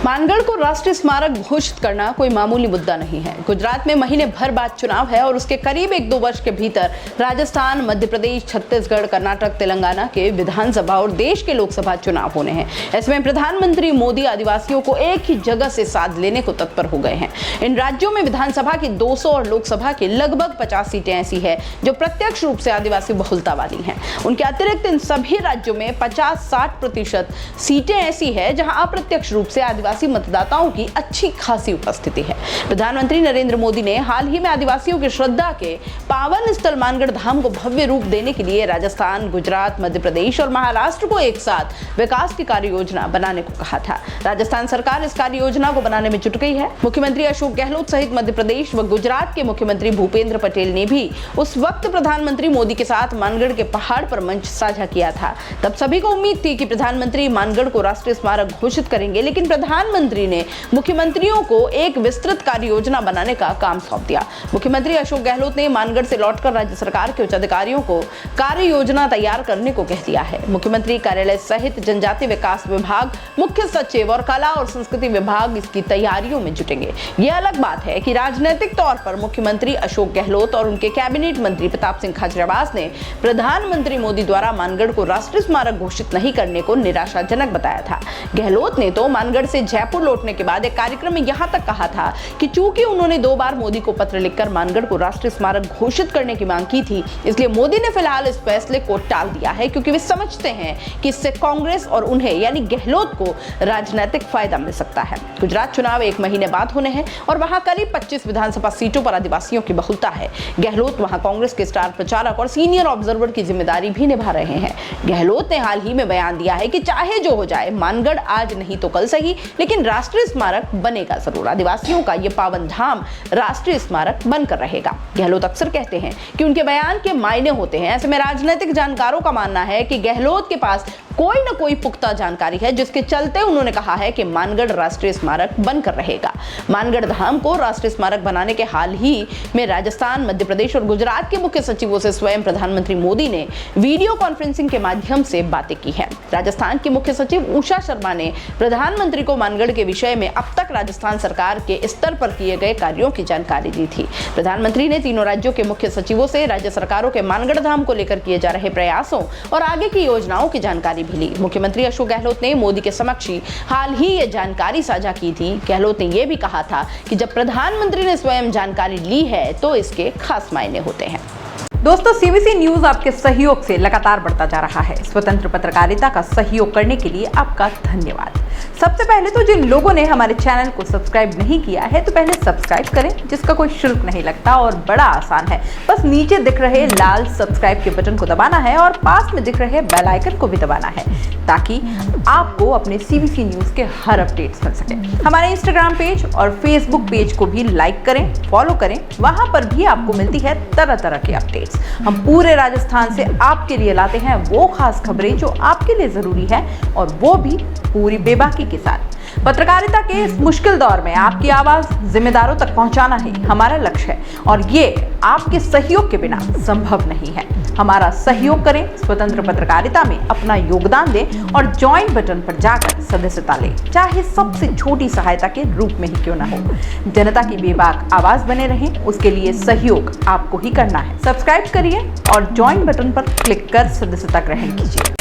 मानगढ़ को राष्ट्रीय स्मारक घोषित करना कोई मामूली मुद्दा नहीं है। गुजरात में महीने भर बाद चुनाव है और उसके करीब 1-2 वर्ष के भीतर राजस्थान, मध्य प्रदेश, छत्तीसगढ़, कर्नाटक, तेलंगाना के विधानसभा और देश के लोकसभा चुनाव होने हैं। इसमें प्रधानमंत्री मोदी आदिवासियों को एक ही जगह से साध लेने को तत्पर हो गए हैं। इन राज्यों में विधानसभा की 200 और लोकसभा की लगभग 50 सीटें ऐसी है जो प्रत्यक्ष रूप से आदिवासी बहुलता वाली हैं। उनके अतिरिक्त इन सभी राज्यों में 50-60% सीटें ऐसी है जहां अप्रत्यक्ष रूप से आदिवासी मतदाताओं की अच्छी खासी उपस्थिति है। प्रधानमंत्री नरेंद्र मोदी ने हाल ही में आदिवासियों की श्रद्धा के पावन स्थल मानगढ़ धाम को भव्य रूप देने के लिए राजस्थान, गुजरात, मध्य प्रदेश और महाराष्ट्र को एक साथ विकास की कार्य योजना बनाने को कहा था। राजस्थान सरकार इस कार्य योजना को बनाने में जुट गई है। मुख्यमंत्री अशोक गहलोत सहित मध्य प्रदेश व गुजरात के मुख्यमंत्री भूपेंद्र पटेल ने भी उस वक्त प्रधानमंत्री मोदी के साथ मानगढ़ के पहाड़ पर मंच साझा किया था। तब सभी को उम्मीद थी कि प्रधानमंत्री मानगढ़ को राष्ट्रीय स्मारक घोषित करेंगे, लेकिन प्रधानमंत्री ने मुख्यमंत्रियों को एक विस्तृत कार्य योजना बनाने का काम सौंप दिया। मुख्यमंत्री अशोक गहलोत ने मानगढ़ से लौटकर राज्य सरकार के उच्च अधिकारियों को कार्य योजना तैयार करने को कह दिया है। मुख्यमंत्री कार्यालय सहित जनजातीय विकास विभाग, मुख्य सचिव और कला और संस्कृति विभाग इसकी तैयारियों में जुटेंगे। यह अलग बात है कि राजनीतिक तौर पर मुख्यमंत्री अशोक गहलोत और उनके कैबिनेट मंत्री प्रताप सिंह खाचरियावास ने प्रधानमंत्री मोदी द्वारा मानगढ़ को राष्ट्रीय स्मारक घोषित नहीं करने को निराशाजनक बताया था। गहलोत ने तो मानगढ़ से जयपुर लौटने के बाद एक कार्यक्रम में यहां तक कहा था कि चूंकि उन्होंने 2 बार मोदी को पत्र लिखकर मानगढ़ को राष्ट्रीय स्मारक घोषित करने की मांग की थी, इसलिए मोदी ने फिलहाल इस फैसले को टाल दिया है, क्योंकि वे समझते हैं कि इससे कांग्रेस और उन्हें यानी गहलोत को राजनीतिक फायदा मिल सकता है। गुजरात चुनाव 1 महीने बाद होने हैं और वहां करीब 25 विधानसभा सीटों पर आदिवासियों की बहुलता है। गहलोत वहां कांग्रेस के स्टार प्रचारक और सीनियर ऑब्जर्वर की जिम्मेदारी भी निभा रहे हैं। गहलोत ने हाल ही में बयान दिया है कि चाहे जो हो जाए, मानगढ़ आज नहीं तो कल सही, लेकिन राष्ट्रीय स्मारक बनेगा जरूर। आदिवासियों का ये पावन धाम राष्ट्रीय स्मारक बनकर रहेगा। गहलोत अक्सर कहते हैं कि उनके बयान के मायने होते हैं। ऐसे में राजनीतिक जानकारों का मानना है कि गहलोत के पास कोई न कोई पुख्ता जानकारी है, जिसके चलते उन्होंने कहा है कि मानगढ़ राष्ट्रीय स्मारक बनकर रहेगा। मानगढ़ धाम को राष्ट्रीय स्मारक बनाने के हाल ही में राजस्थान, मध्य प्रदेश और गुजरात के मुख्य सचिवों से स्वयं प्रधानमंत्री मोदी ने वीडियो कॉन्फ्रेंसिंग के माध्यम से बातें की है। राजस्थान की मुख्य सचिव उषा शर्मा ने प्रधानमंत्री को मानगढ़ के विषय में अब तक राजस्थान सरकार के स्तर पर किए गए कार्यों की जानकारी दी थी। प्रधानमंत्री ने तीनों राज्यों के मुख्य सचिवों से राज्य सरकारों के मानगढ़ धाम को लेकर किए जा रहे प्रयासों और आगे की योजनाओं की जानकारी भी ली। मुख्यमंत्री अशोक गहलोत ने मोदी के समक्ष हाल ही ये जानकारी साझा की थी। गहलोत ने यह भी कहा था कि जब प्रधानमंत्री ने स्वयं जानकारी ली है तो इसके खास मायने होते हैं। दोस्तों, सीबीसी न्यूज आपके सहयोग से लगातार बढ़ता जा रहा है। स्वतंत्र पत्रकारिता का सहयोग करने के लिए आपका धन्यवाद। सबसे पहले तो जिन लोगों ने हमारे चैनल को सब्सक्राइब नहीं किया है तो पहले सब्सक्राइब करें, जिसका कोई शुल्क नहीं लगता और बड़ा आसान है। बस नीचे दिख रहे लाल सब्सक्राइब के बटन को दबाना है और पास में दिख रहे बेल आइकन को भी दबाना है, ताकि आपको अपने सीबीसी न्यूज के हर अपडेट्स मिल सके। हमारे इंस्टाग्राम पेज और फेसबुक पेज को भी लाइक करें, फॉलो करें। वहां पर भी आपको मिलती है तरह तरह के अपडेट्स। हम पूरे राजस्थान से आपके लिए लाते हैं वो खास खबरें जो आपके लिए जरूरी है, और वो भी पूरी बेबाकी के साथ। पत्रकारिता के इस मुश्किल दौर में आपकी आवाज जिम्मेदारों तक पहुंचाना ही हमारा लक्ष्य है, और ये आपके सहयोग के बिना संभव नहीं है। हमारा सहयोग करें, स्वतंत्र पत्रकारिता में अपना योगदान दें और ज्वाइन बटन पर जाकर सदस्यता लें, चाहे सबसे छोटी सहायता के रूप में ही क्यों ना हो। जनता की बेबाक आवाज बने रहें, उसके लिए सहयोग आपको ही करना है। सब्सक्राइब करिए और ज्वाइन बटन पर क्लिक कर सदस्यता ग्रहण कीजिए।